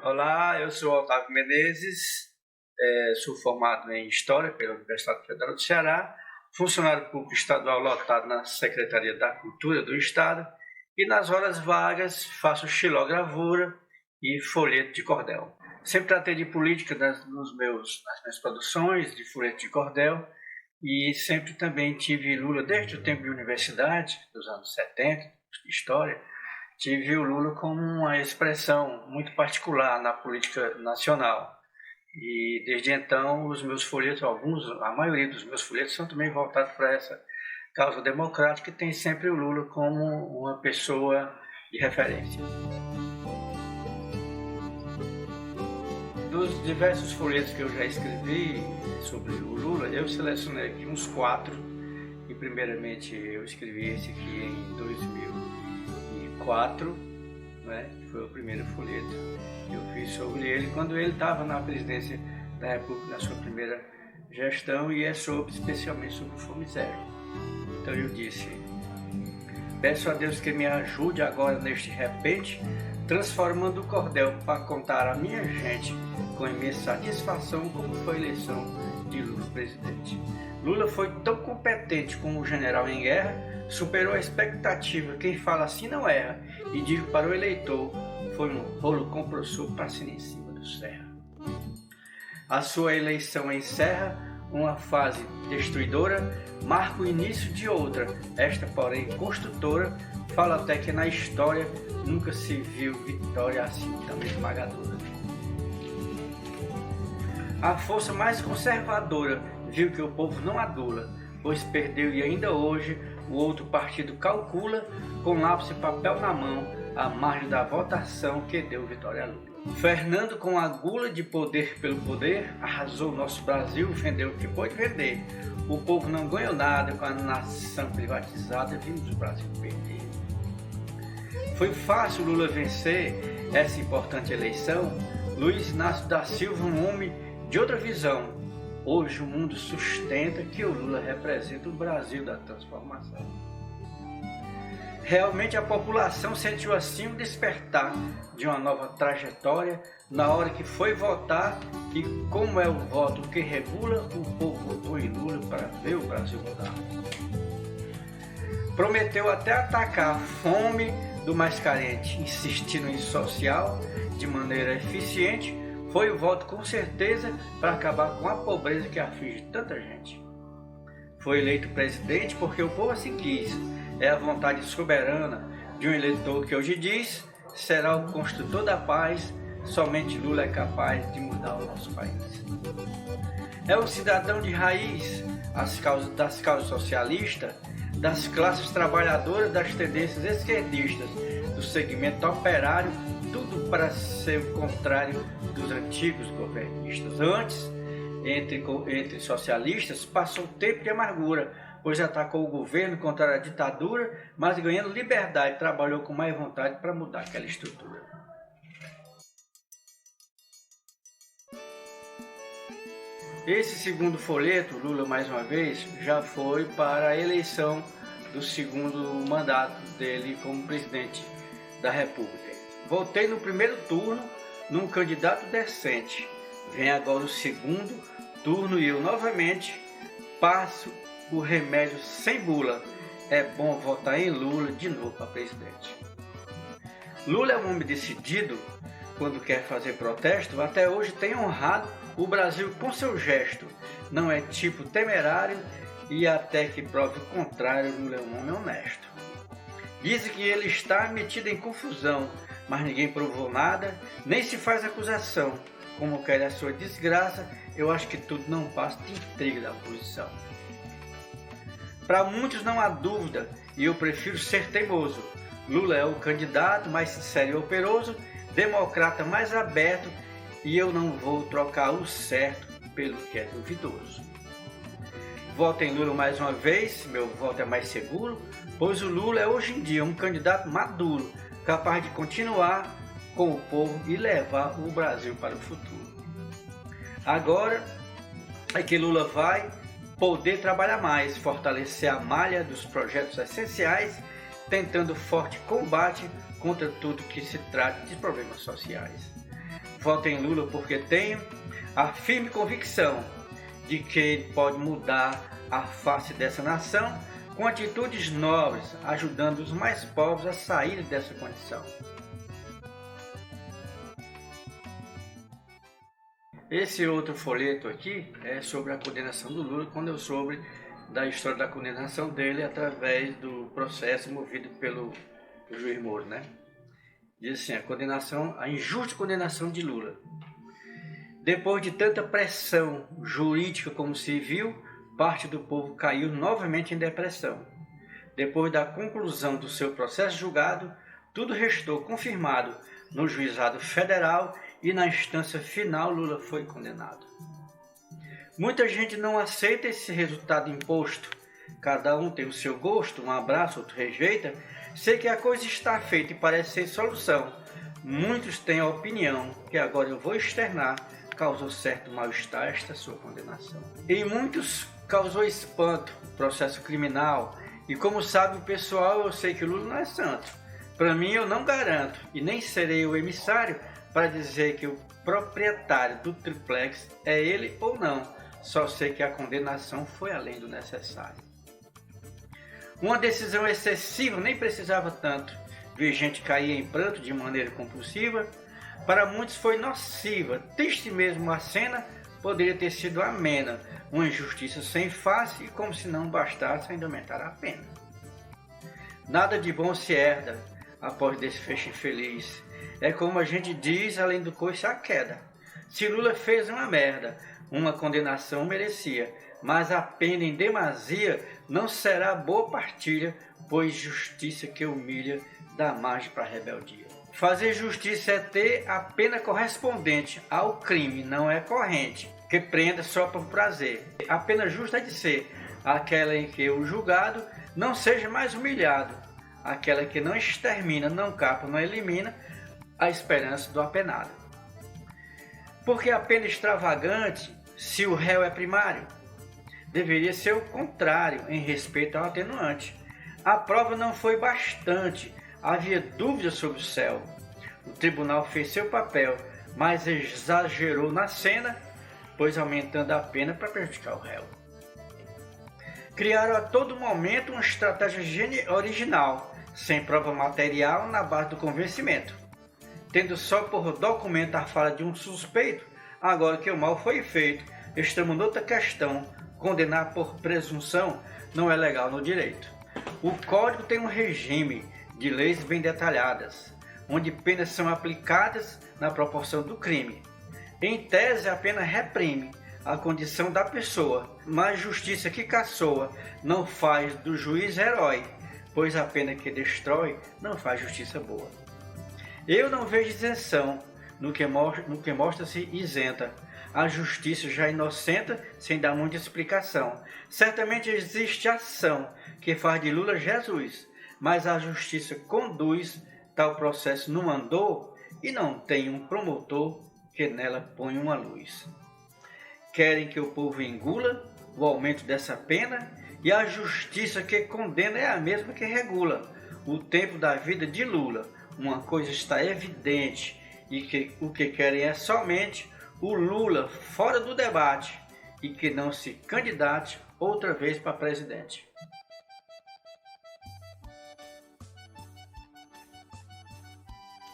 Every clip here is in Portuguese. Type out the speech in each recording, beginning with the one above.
Olá, eu sou Otávio Menezes, sou formado em História pela Universidade Federal do Ceará, funcionário público estadual lotado na Secretaria da Cultura do Estado e nas horas vagas faço xilogravura e folheto de cordel. Sempre tratei de política nas minhas produções de folheto de cordel e sempre também tive Lula desde o tempo de universidade, dos anos 70, de História. Tive o Lula como uma expressão muito particular na política nacional. E desde então os meus folhetos, a maioria dos meus folhetos são também voltados para essa causa democrática e tem sempre o Lula como uma pessoa de referência. Dos diversos folhetos que eu já escrevi sobre o Lula, eu selecionei aqui uns 4. E primeiramente eu escrevi esse aqui em 2004, né, que foi o primeiro folheto que eu fiz sobre ele, quando ele estava na presidência da República, na sua primeira gestão, e especialmente sobre o Fome Zero. Então eu disse: peço a Deus que me ajude agora neste repente, transformando o cordel para contar à minha gente com imensa satisfação como foi a eleição de Lula presidente. Lula foi tão competente como o general em guerra, superou a expectativa, quem fala assim não erra, e digo para o eleitor, foi um rolo compressor passando em cima do serra. A sua eleição encerra uma fase destruidora, marca o início de outra, esta porém construtora, fala até que na história nunca se viu vitória assim tão esmagadora. A força mais conservadora viu que o povo não adula, pois perdeu e ainda hoje o outro partido calcula, com lápis e papel na mão, a margem da votação que deu vitória a Lula. Fernando, com a gula de poder pelo poder, arrasou nosso Brasil, vendeu o que pôde vender. O povo não ganhou nada com a nação privatizada, vimos o Brasil perder. Foi fácil Lula vencer essa importante eleição. Luiz Inácio da Silva, um homem de outra visão. Hoje o mundo sustenta que o Lula representa o Brasil da transformação. Realmente a população sentiu assim um despertar de uma nova trajetória na hora que foi votar, e como é o voto que regula, o povo votou em Lula para ver o Brasil mudar. Prometeu até atacar a fome do mais carente, insistindo em social de maneira eficiente. Foi o voto com certeza para acabar com a pobreza que aflige tanta gente. Foi eleito presidente porque o povo assim quis. É a vontade soberana de um eleitor que hoje diz: será o construtor da paz, somente Lula é capaz de mudar o nosso país. É um cidadão de raiz, das causas socialistas, das classes trabalhadoras, das tendências esquerdistas, do segmento operário, tudo para ser o contrário dos antigos governistas. Antes, entre socialistas, passou tempo de amargura, pois atacou o governo contra a ditadura, mas ganhando liberdade, trabalhou com mais vontade para mudar aquela estrutura. Esse segundo folheto, Lula mais uma vez, já foi para a eleição do segundo mandato dele como presidente da República. Votei no primeiro turno num candidato decente. Vem agora o segundo turno e eu novamente passo o remédio sem bula. É bom votar em Lula de novo para presidente. Lula é um homem decidido quando quer fazer protesto. Até hoje tem honrado o Brasil com seu gesto. Não é tipo temerário e até que prove o contrário, Lula é um homem honesto. Dizem que ele está metido em confusão, mas ninguém provou nada, nem se faz acusação. Como quer a sua desgraça, eu acho que tudo não passa de intriga da oposição. Para muitos não há dúvida, e eu prefiro ser teimoso. Lula é o candidato mais sincero e operoso, democrata mais aberto, e eu não vou trocar o certo pelo que é duvidoso. Voto em Lula mais uma vez, meu voto é mais seguro, pois o Lula é hoje em dia um candidato maduro, capaz de continuar com o povo e levar o Brasil para o futuro. Agora é que Lula vai poder trabalhar mais, fortalecer a malha dos projetos essenciais, tentando forte combate contra tudo que se trata de problemas sociais. Voto em Lula porque tenho a firme convicção de que ele pode mudar a face dessa nação com atitudes nobres, ajudando os mais pobres a saírem dessa condição. Esse outro folheto aqui é sobre a condenação do Lula, quando eu soube da história da condenação dele através do processo movido pelo juiz Moro, né? Diz assim, a injusta condenação de Lula. Depois de tanta pressão jurídica como civil, parte do povo caiu novamente em depressão. Depois da conclusão do seu processo julgado, tudo restou confirmado no juizado federal e na instância final Lula foi condenado. Muita gente não aceita esse resultado imposto. Cada um tem o seu gosto, um abraça, outro rejeita. Sei que a coisa está feita e parece sem solução. Muitos têm a opinião, que agora eu vou externar, causou certo mal-estar esta sua condenação. Em muitos causou espanto, processo criminal. E como sabe o pessoal, eu sei que Lula não é santo. Para mim eu não garanto, e nem serei o emissário para dizer que o proprietário do triplex é ele ou não. Só sei que a condenação foi além do necessário. Uma decisão excessiva, nem precisava tanto. Vi gente cair em pranto de maneira compulsiva. Para muitos foi nociva. Triste mesmo a cena, poderia ter sido amena. Uma injustiça sem face e como se não bastasse ainda aumentar a pena. Nada de bom se herda após desfecho infeliz. É como a gente diz, além do coice a queda. Se Lula fez uma merda, uma condenação merecia, mas a pena em demasia não será boa partilha, pois justiça que humilha dá margem para rebeldia. Fazer justiça é ter a pena correspondente ao crime, não é corrente, que prenda só por prazer. A pena justa é de ser aquela em que o julgado não seja mais humilhado, aquela que não extermina, não capa, não elimina a esperança do apenado. Porque a pena extravagante, se o réu é primário, deveria ser o contrário em respeito ao atenuante. A prova não foi bastante, havia dúvidas sobre o céu. O tribunal fez seu papel, mas exagerou na cena, pois aumentando a pena para prejudicar o réu. Criaram a todo momento uma estratégia original, sem prova material na base do convencimento, tendo só por documento a fala de um suspeito. Agora que o mal foi feito, estamos noutra questão. Condenar por presunção não é legal no direito. O Código tem um regime de leis bem detalhadas, onde penas são aplicadas na proporção do crime. Em tese, a pena reprime a condição da pessoa, mas justiça que caçoa não faz do juiz herói, pois a pena que destrói não faz justiça boa. Eu não vejo isenção no que mostra-se isenta. A justiça já inocenta, sem dar muita explicação. Certamente existe ação que faz de Lula Jesus, mas a justiça conduz tal processo não andou e não tem um promotor que nela põe uma luz. Querem que o povo engula o aumento dessa pena e a justiça que condena é a mesma que regula o tempo da vida de Lula. Uma coisa está evidente e que o que querem é somente o Lula fora do debate e que não se candidate outra vez para presidente.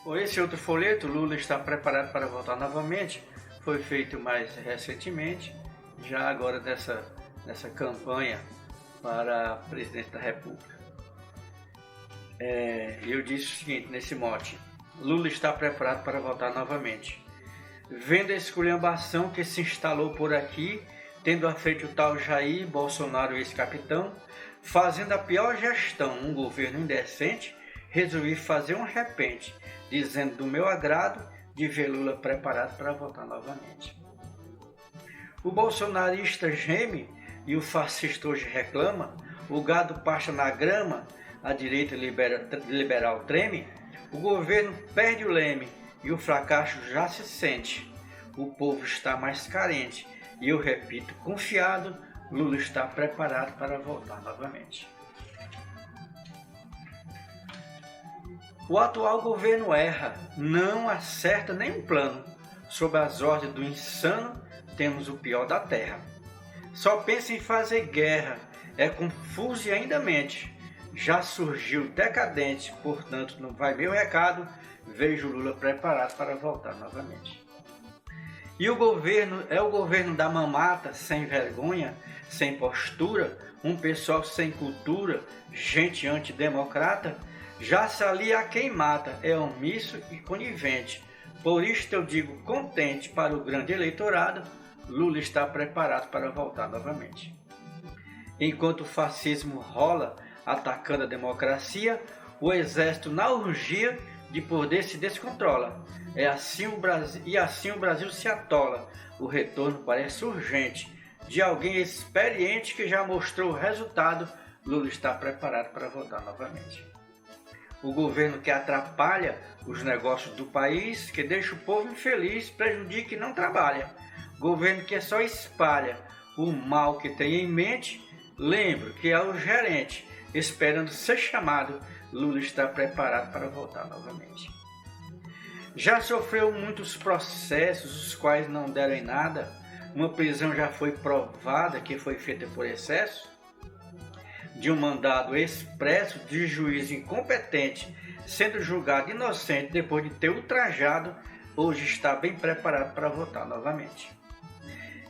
Por esse outro folheto, Lula está preparado para votar novamente, foi feito mais recentemente, já agora nessa campanha para presidente da República. Eu disse o seguinte nesse mote: Lula está preparado para votar novamente. Vendo a esculhambação que se instalou por aqui, tendo à frente o tal Jair Bolsonaro, ex-capitão, fazendo a pior gestão, um governo indecente, resolvi fazer um repente, dizendo do meu agrado de ver Lula preparado para votar novamente. O bolsonarista geme e o fascista hoje reclama, o gado pasta na grama, a direita liberal treme, o governo perde o leme e o fracasso já se sente. O povo está mais carente e eu repito, confiado, Lula está preparado para voltar novamente. O atual governo erra, não acerta nenhum plano. sob as ordens do insano, temos o pior da terra. Só pensa em fazer guerra, é confuso e ainda mente. Já surgiu decadente, portanto, não vai meu recado, vejo Lula preparado para voltar novamente. E o governo é o governo da mamata, sem vergonha, sem postura, um pessoal sem cultura, gente antidemocrata, já se alia a quem mata, é omisso e conivente. Por isto eu digo contente para o grande eleitorado, Lula está preparado para voltar novamente. Enquanto o fascismo rola, atacando a democracia, o exército na urgia de poder se descontrola. Assim o Brasil se atola. O retorno parece urgente. De alguém experiente que já mostrou o resultado, Lula está preparado para voltar novamente. O governo que atrapalha os negócios do país, que deixa o povo infeliz, prejudica e não trabalha. Governo que só espalha o mal que tem em mente, lembro que é o gerente, esperando ser chamado, Lula está preparado para voltar novamente. Já sofreu muitos processos, os quais não deram em nada, uma prisão já foi provada que foi feita por excesso, de um mandado expresso de juiz incompetente, sendo julgado inocente depois de ter ultrajado, hoje está bem preparado para votar novamente.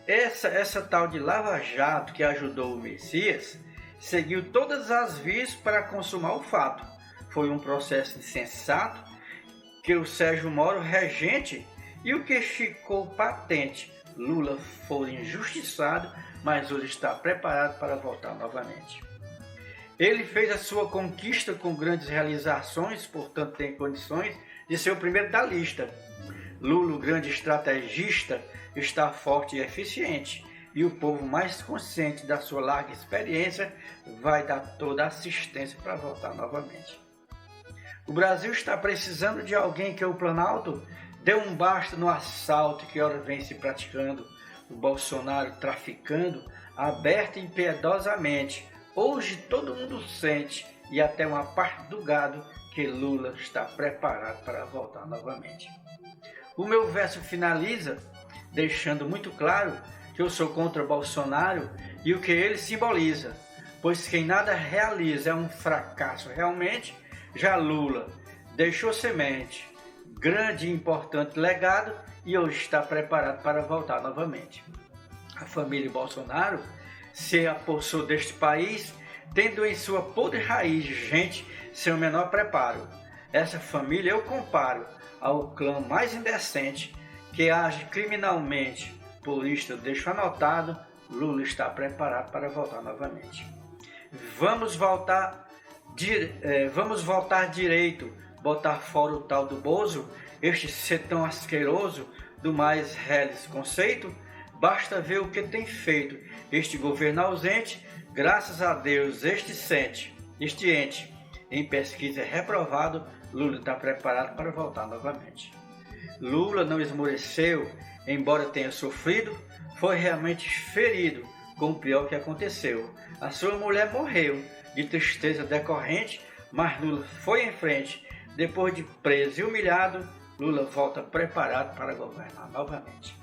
Essa tal de Lava Jato que ajudou o Messias, seguiu todas as vias para consumar o fato. Foi um processo insensato que o Sérgio Moro, regente, e o que ficou patente, Lula foi injustiçado, mas hoje está preparado para voltar novamente. Ele fez a sua conquista com grandes realizações, portanto tem condições de ser o primeiro da lista. Lula, o grande estrategista, está forte e eficiente, e o povo mais consciente da sua larga experiência vai dar toda a assistência para voltar novamente. O Brasil está precisando de alguém que o Planalto deu um basta no assalto que ora vem se praticando, o Bolsonaro traficando aberta e impiedosamente. Hoje todo mundo sente, e até uma parte do gado, que Lula está preparado para voltar novamente. O meu verso finaliza deixando muito claro que eu sou contra Bolsonaro e o que ele simboliza, pois quem nada realiza é um fracasso realmente. Já Lula deixou semente, grande e importante legado, e hoje está preparado para voltar novamente. A família Bolsonaro se apossou deste país, tendo em sua podre raiz gente sem o menor preparo. Essa família eu comparo ao clã mais indecente que age criminalmente. Por isto eu deixo anotado, Lula está preparado para voltar novamente. Vamos voltar direito, botar fora o tal do Bozo, este ser tão asqueroso do mais reles conceito. Basta ver o que tem feito este governo ausente, graças a Deus este ente em pesquisa é reprovado, Lula está preparado para voltar novamente. Lula não esmoreceu, embora tenha sofrido, foi realmente ferido com o pior que aconteceu. A sua mulher morreu de tristeza decorrente, mas Lula foi em frente. Depois de preso e humilhado, Lula volta preparado para governar novamente.